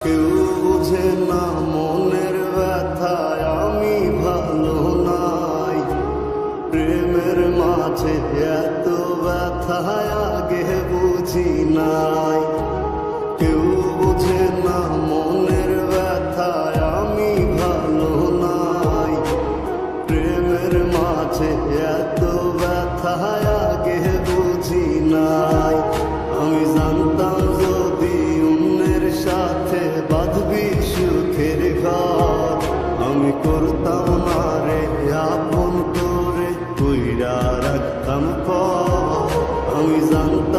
কেউ বুঝে না মনের ব্যথায় আমি ভালো নাই। প্রেমের মাঝে এত ব্যথায় আগে বুঝি নাই। কেউ বুঝে না মনের ব্যথায় আমি ভালো নাই। প্রেমের মাঝে এত ব্যথায় আগে বুঝি নাই। আমি জানতাম যদি অন্যের সাথে বাঁধবি সুখের ঘর, আমি করতাম না রে আপন করে কইরা রাখতাম পর। আমি জানতাম